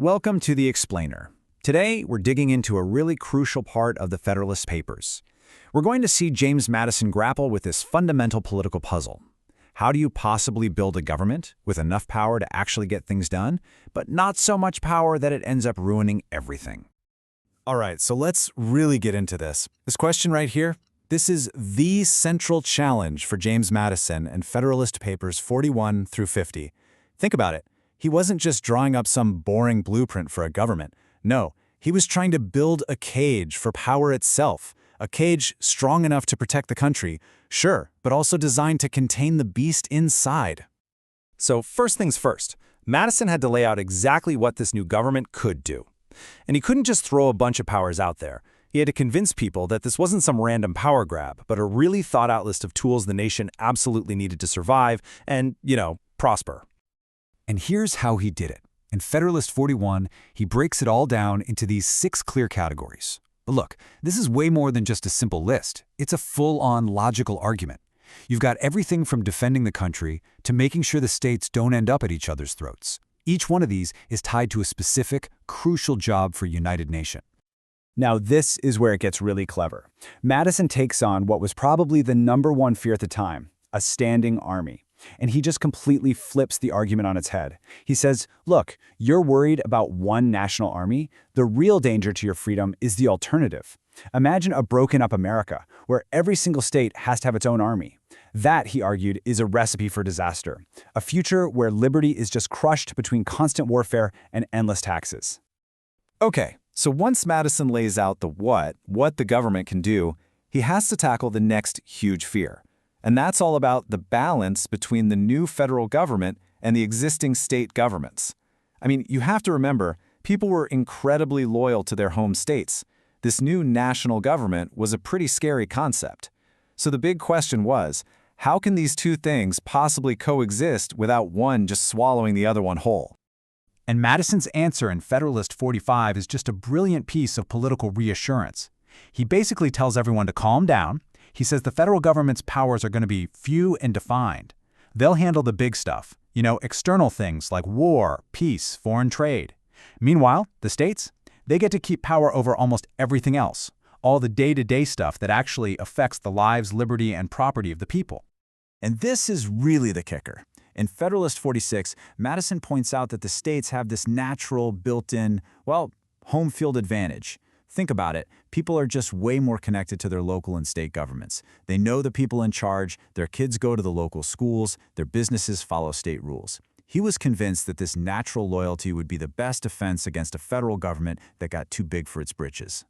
Welcome to The Explainer. Today, we're digging into a really crucial part of the Federalist Papers. We're going to see James Madison grapple with this fundamental political puzzle. How do you possibly build a government with enough power to actually get things done, but not so much power that it ends up ruining everything? All right, so let's really get into this. This question right here, this is the central challenge for James Madison and Federalist Papers 41 through 50. Think about it. He wasn't just drawing up some boring blueprint for a government. No, he was trying to build a cage for power itself, a cage strong enough to protect the country, sure, but also designed to contain the beast inside. So first things first, Madison had to lay out exactly what this new government could do. And he couldn't just throw a bunch of powers out there. He had to convince people that this wasn't some random power grab, but a really thought-out list of tools the nation absolutely needed to survive and, prosper. And here's how he did it. In Federalist 41, he breaks it all down into these 6 clear categories. But look, this is way more than just a simple list. It's a full-on logical argument. You've got everything from defending the country to making sure the states don't end up at each other's throats. Each one of these is tied to a specific, crucial job for a united nation. Now this is where it gets really clever. Madison takes on what was probably the #1 fear at the time, a standing army. And he just completely flips the argument on its head. He says, look, you're worried about one national army. The real danger to your freedom is the alternative. Imagine a broken-up America, where every single state has to have its own army. That, he argued, is a recipe for disaster. A future where liberty is just crushed between constant warfare and endless taxes. Okay, so once Madison lays out the what the government can do, he has to tackle the next huge fear. And that's all about the balance between the new federal government and the existing state governments. I mean, you have to remember, people were incredibly loyal to their home states. This new national government was a pretty scary concept. So the big question was, how can these two things possibly coexist without one just swallowing the other one whole? And Madison's answer in Federalist 45 is just a brilliant piece of political reassurance. He basically tells everyone to calm down. He says the federal government's powers are going to be few and defined. They'll handle the big stuff, external things like war, peace, foreign trade. Meanwhile, the states, they get to keep power over almost everything else, all the day-to-day stuff that actually affects the lives, liberty, and property of the people. And this is really the kicker. In Federalist 46, Madison points out that the states have this natural, built-in, home field advantage. Think about it. People are just way more connected to their local and state governments. They know the people in charge, their kids go to the local schools, their businesses follow state rules. He was convinced that this natural loyalty would be the best defense against a federal government that got too big for its britches.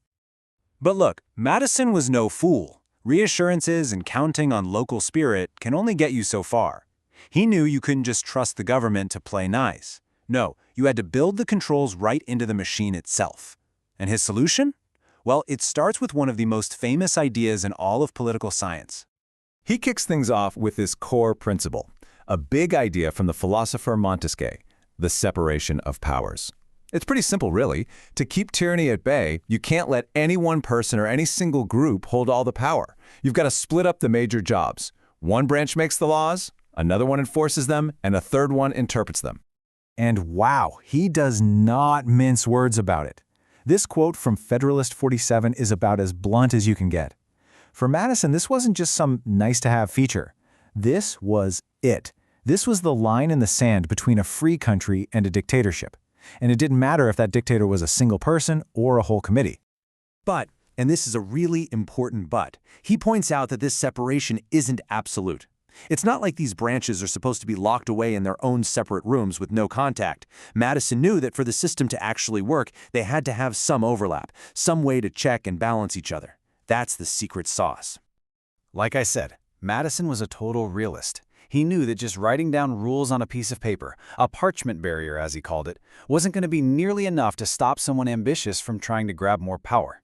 But look, Madison was no fool. Reassurances and counting on local spirit can only get you so far. He knew you couldn't just trust the government to play nice. No, you had to build the controls right into the machine itself. And his solution? Well, it starts with one of the most famous ideas in all of political science. He kicks things off with this core principle, a big idea from the philosopher Montesquieu, the separation of powers. It's pretty simple, really. To keep tyranny at bay, you can't let any one person or any single group hold all the power. You've got to split up the major jobs. One branch makes the laws, another one enforces them, and a third one interprets them. And wow, he does not mince words about it. This quote from Federalist 47 is about as blunt as you can get. For Madison, this wasn't just some nice-to-have feature. This was it. This was the line in the sand between a free country and a dictatorship. And it didn't matter if that dictator was a single person or a whole committee. But, and this is a really important but, he points out that this separation isn't absolute. It's not like these branches are supposed to be locked away in their own separate rooms with no contact. Madison knew that for the system to actually work, they had to have some overlap, some way to check and balance each other. That's the secret sauce. Like I said, Madison was a total realist. He knew that just writing down rules on a piece of paper, a parchment barrier as he called it, wasn't going to be nearly enough to stop someone ambitious from trying to grab more power.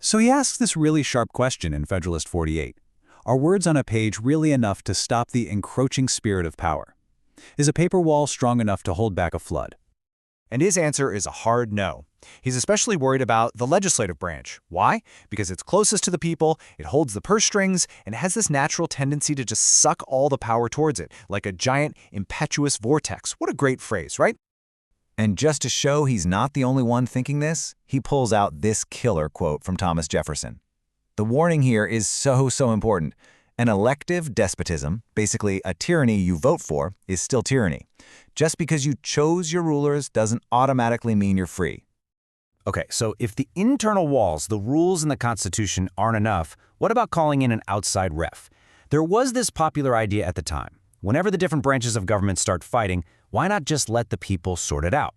So he asks this really sharp question in Federalist 48. Are words on a page really enough to stop the encroaching spirit of power? Is a paper wall strong enough to hold back a flood? And his answer is a hard no. He's especially worried about the legislative branch. Why? Because it's closest to the people, it holds the purse strings, and has this natural tendency to just suck all the power towards it, like a giant, impetuous vortex. What a great phrase, right? And just to show he's not the only one thinking this, he pulls out this killer quote from Thomas Jefferson. The warning here is so important. An elective despotism, basically a tyranny you vote for, is still tyranny. Just because you chose your rulers doesn't automatically mean you're free. Okay, so if the internal walls, the rules in the Constitution aren't enough, what about calling in an outside ref? There was this popular idea at the time. Whenever the different branches of government start fighting, why not just let the people sort it out?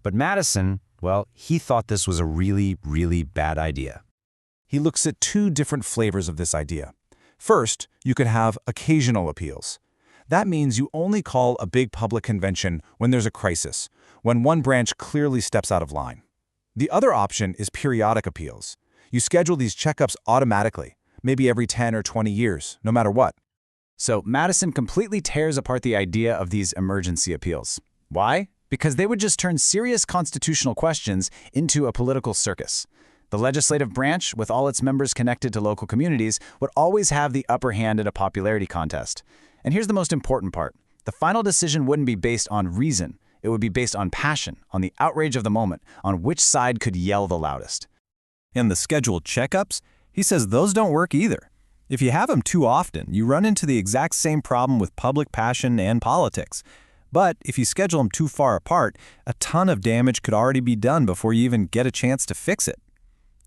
But Madison, well, he thought this was a really bad idea. He looks at two different flavors of this idea. First, you could have occasional appeals. That means you only call a big public convention when there's a crisis, when one branch clearly steps out of line. The other option is periodic appeals. You schedule these checkups automatically, maybe every 10 or 20 years, no matter what. So Madison completely tears apart the idea of these emergency appeals. Why? Because they would just turn serious constitutional questions into a political circus. The legislative branch, with all its members connected to local communities, would always have the upper hand in a popularity contest. And here's the most important part. The final decision wouldn't be based on reason. It would be based on passion, on the outrage of the moment, on which side could yell the loudest. And the scheduled checkups, he says those don't work either. If you have them too often, you run into the exact same problem with public passion and politics. But if you schedule them too far apart, a ton of damage could already be done before you even get a chance to fix it.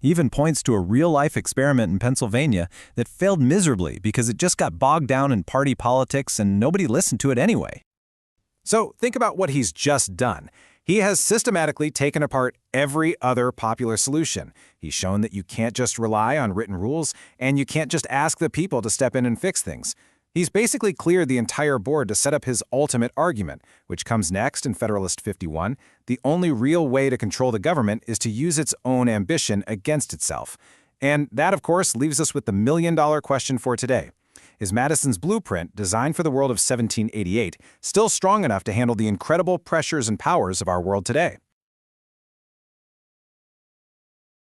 He even points to a real-life experiment in Pennsylvania that failed miserably because it just got bogged down in party politics and nobody listened to it anyway. So think about what he's just done. He has systematically taken apart every other popular solution. He's shown that you can't just rely on written rules, and you can't just ask the people to step in and fix things. He's basically cleared the entire board to set up his ultimate argument, which comes next in Federalist 51. The only real way to control the government is to use its own ambition against itself. And that, of course, leaves us with the million-dollar question for today. Is Madison's blueprint, designed for the world of 1788, still strong enough to handle the incredible pressures and powers of our world today?